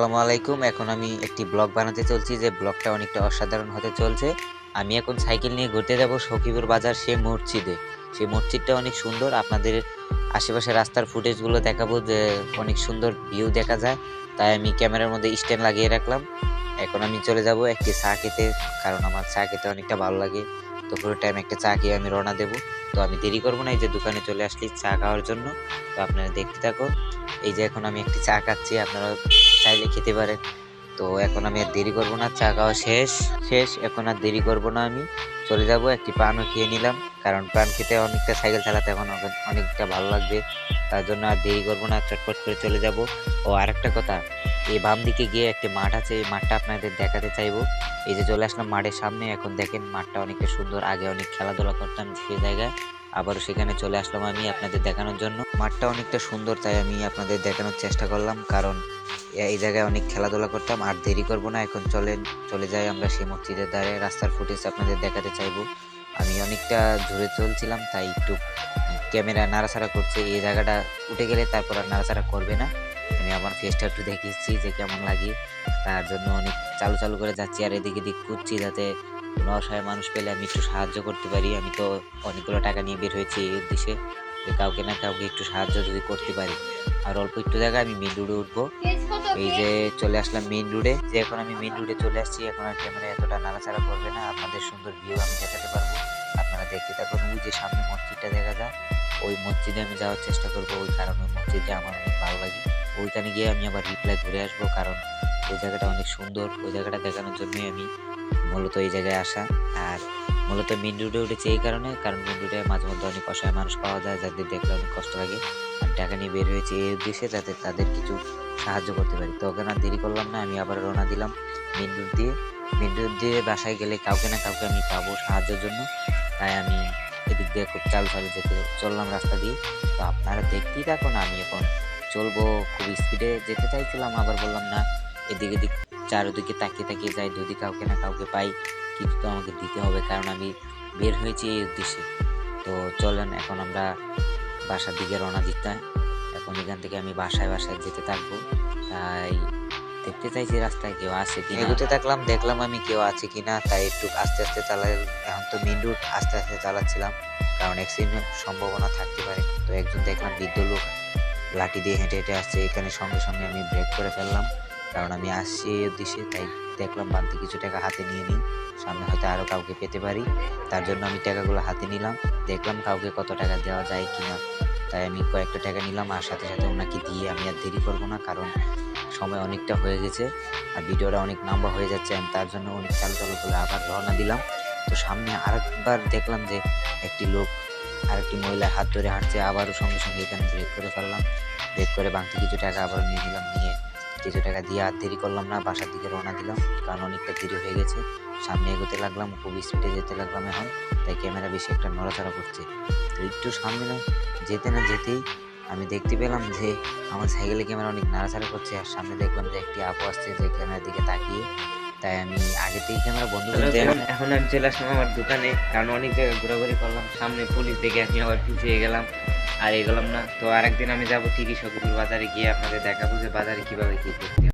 আসসালামু আলাইকুম। এখন আমি একটি ব্লগ বানাতে চলছি, যে ব্লগটা অনেকটা অসাধারণ হতে চলছে। আমি এখন সাইকেল নিয়ে ঘুরতে যাব সখীপুর বাজার সেই মসজিদে। সেই মসজিদটা অনেক সুন্দর। আপনাদের আশেপাশে রাস্তার ফুটেজগুলো দেখাবো, যে অনেক সুন্দর ভিউ দেখা যায়। তাই আমি ক্যামেরার মধ্যে স্ট্যান্ড লাগিয়ে রাখলাম। এখন আমি চলে যাব একটি চা খেতে, কারণ আমার চা খেতে অনেকটা ভালো লাগে। তো পুরো টাইম একটা চা খেয়ে আমি রওনা দেবো। তো আমি দেরি করবো না, এই যে দোকানে চলে আসলি চা খাওয়ার জন্য। তো আপনারা দেখতে থাকুন। এই যে এখন আমি একটি চা খাচ্ছি, আপনারা চাইলে খেতে পারেন। তো এখন আমি আর দেরি করব না, চা খাওয়া শেষ শেষ এখন আর দেরি করব না, আমি চলে যাব। একটি পানও খেয়ে নিলাম, কারণ পান খেতে অনেকটা সাইকেল চালাতে এখন অনেকটা ভালো লাগবে। তার জন্য আর দেরি করব না, চটপট করে চলে যাব। ও আরেকটা কথা, এই বাম দিকে গিয়ে একটি মাঠ আছে, এই মাঠটা আপনাদের দেখাতে চাইবো। এই যে চলে আসলাম মাঠের সামনে। এখন দেখেন মাঠটা অনেকটা সুন্দর, আগে অনেক খেলাধুলা করতাম সেই জায়গায়, আবারও সেখানে চলে আসলাম আমি আপনাদের দেখানোর জন্য। মাঠটা অনেকটা সুন্দর, তাই আমি আপনাদের দেখানোর চেষ্টা করলাম, কারণ এই জায়গায় অনেক খেলাধুলা করতাম। আর দেরি করব না, এখন চলে যাই আমরা সেই মসজিদের ধারে। রাস্তার ফুটেজ আপনাদের দেখাতে চাইবো। আমি অনেকটা জোরে চলছিলাম, তাই একটু ক্যামেরা নাড়াচাড়া করছে। এই জায়গাটা উঠে গেলে তারপর আর নাড়াচাড়া করবে না। আমি আমার ফেসটা একটু দেখিয়েছি যে কেমন লাগে, তার জন্য অনেক চালু চালু করে যাচ্ছি আর এদিকে দিক খুঁজছি, যাতে কোনো অসহায় মানুষ পেলে আমি একটু সাহায্য করতে পারি। আমি তো অনেকগুলো টাকা নিয়ে বের হয়েছি এই উদ্দেশ্যে, যে কাউকে না কাউকে একটু সাহায্য যদি করতে পারি। আর অল্প একটু জায়গায় আমি মেন রোডে উঠবো। এই যে চলে আসলাম মেইন রোডে। যে এখন আমি মেইন রোডে চলে আসছি, এখন আর ক্যামেরা এতটা নাড়াচাড়া করবে না, আপনাদের সুন্দর ভিউ আমি দেখাতে পারবো। আপনারা দেখতে থাকুন। ওই যে সামনে মসজিদটা দেখা যায়, ওই মসজিদে আমি যাওয়ার চেষ্টা করবো। ওই কারণ ওই মসজিদটা আমার অনেক ভালো লাগে। ওইখানে গিয়ে আমি আবার রিপ্লাই ঘুরে আসবো, কারণ ওই জায়গাটা অনেক সুন্দর। ওই জায়গাটা দেখানোর জন্যই আমি মূলত এই জায়গায় আসা। আর মূলত মেইন রোডে উঠেছে এই কারণে, কারণ মেইন রোডে মাঝে মধ্যে অনেক অসহায় মানুষ পাওয়া যায়, যাদের দেখলে অনেক কষ্ট লাগে। আমি টাকা নিয়ে বের হয়েছি এই উদ্দেশ্যে, যাতে তাদের কিছু সাহায্য করতে পারি। তো ওখানে আর দেরি করলাম না, আমি আবার রওনা দিলাম মেইন রোড দিয়ে। মেইন রোড দিয়ে বাসায় গেলে কাউকে না কাউকে আমি পাবো সাহায্যের জন্য, তাই আমি এদিক দিয়ে খুব চালু চালু যেতে চললাম রাস্তা দিয়ে। তো আপনারা দেখতেই থাকুন। আমি এখন চলবো, খুব স্পিডে যেতে চাইছিলাম, আবার বললাম না, এদিক এদিক চারিদিকে তাকিয়ে তাকিয়ে যাই, যদি কাউকে না কাউকে পাই কিছু তো আমাকে দিতে হবে, কারণ আমি বের হয়েছি এই উদ্দেশ্যে। তো চলেন এখন আমরা বাসার দিকে রওনা দিতে। এখন এখান থেকে আমি বাসায় বাসায় যেতে থাকবো, তাই দেখতে চাইছি রাস্তায় কেউ আছে কিনা। এগোতে থাকলাম, দেখলাম আমি কেউ আছে কিনা, তাই একটু আস্তে আস্তে চালাই। এখন তো মেন রুট, আস্তে আস্তে চালাচ্ছিলাম, কারণ অ্যাক্সিডেন্টের সম্ভাবনা থাকতে পারে। তো একজন দেখলাম বৃদ্ধ লোক লাঠি দিয়ে হেঁটে হেঁটে আসছে, এখানে সঙ্গে সঙ্গে আমি ব্রেক করে ফেললাম, কারণ আমি আসছি এই উদ্দেশ্যে। তাই দেখলাম বাড়তি কিছু টাকা হাতে নিয়ে নিই, সামনে হয়তো আরও কাউকে পেতে পারি। তার জন্য আমি টাকাগুলো হাতে নিলাম, দেখলাম কাউকে কত টাকা দেওয়া যায় কিনা। তাই আমি কয়েকটা টাকা নিলাম, আর সাথে সাথে ওনাকে দিয়ে আমি আর দেরি করবো না, কারণ সময় অনেকটা হয়ে গেছে আর ভিডিওটা অনেক লম্বা হয়ে যাচ্ছে। আমি তার জন্য অনেক চালু চালু করে আবার রওনা দিলাম। তো সামনে আরেকবার দেখলাম যে একটি লোক আরেকটি মহিলার হাত ধরে হাঁটছে, আবারও সঙ্গে সঙ্গে এখানে ব্রেক করে ফেললাম। ব্রেক করে বাড়তি কিছু টাকা আবারও নিয়ে নিলাম, নিয়ে কিছু টাকা দিয়ে আর দেরি করলাম না, বাসার দিকে রওনা দিলাম, কারণ অনেকটা দেরি হয়ে গেছে। সামনে এগোতে লাগলাম, খুব স্পিডে যেতে লাগলাম এখন, তাই ক্যামেরা বেশি একটা নড়াচড়া করছে। তো একটু সামনে না যেতেই আমি দেখতে পেলাম যে আমার সাইকেলের ক্যামেরা অনেক নাড়াচাড়া করছে, আর সামনে দেখলাম যে একটি আপু আসছে যে ক্যামেরার দিকে তাকিয়ে। তাই আমি আগে থেকেই ক্যামেরা বন্ধ করে দিলাম। এখন আমি চলে আসলাম আমার দোকানে, কারণ অনেক জায়গায় ঘোরাঘুরি করলাম, সামনে পুলিশ দেখে আমি আবার পিছিয়ে গেলাম আর এগোলাম না। তো আরেকদিন আমি যাবো ঠিকই সখীপুর বাজারে, গিয়ে আপনাদের দেখাবো যে বাজারে কিভাবে কি করতে হয়।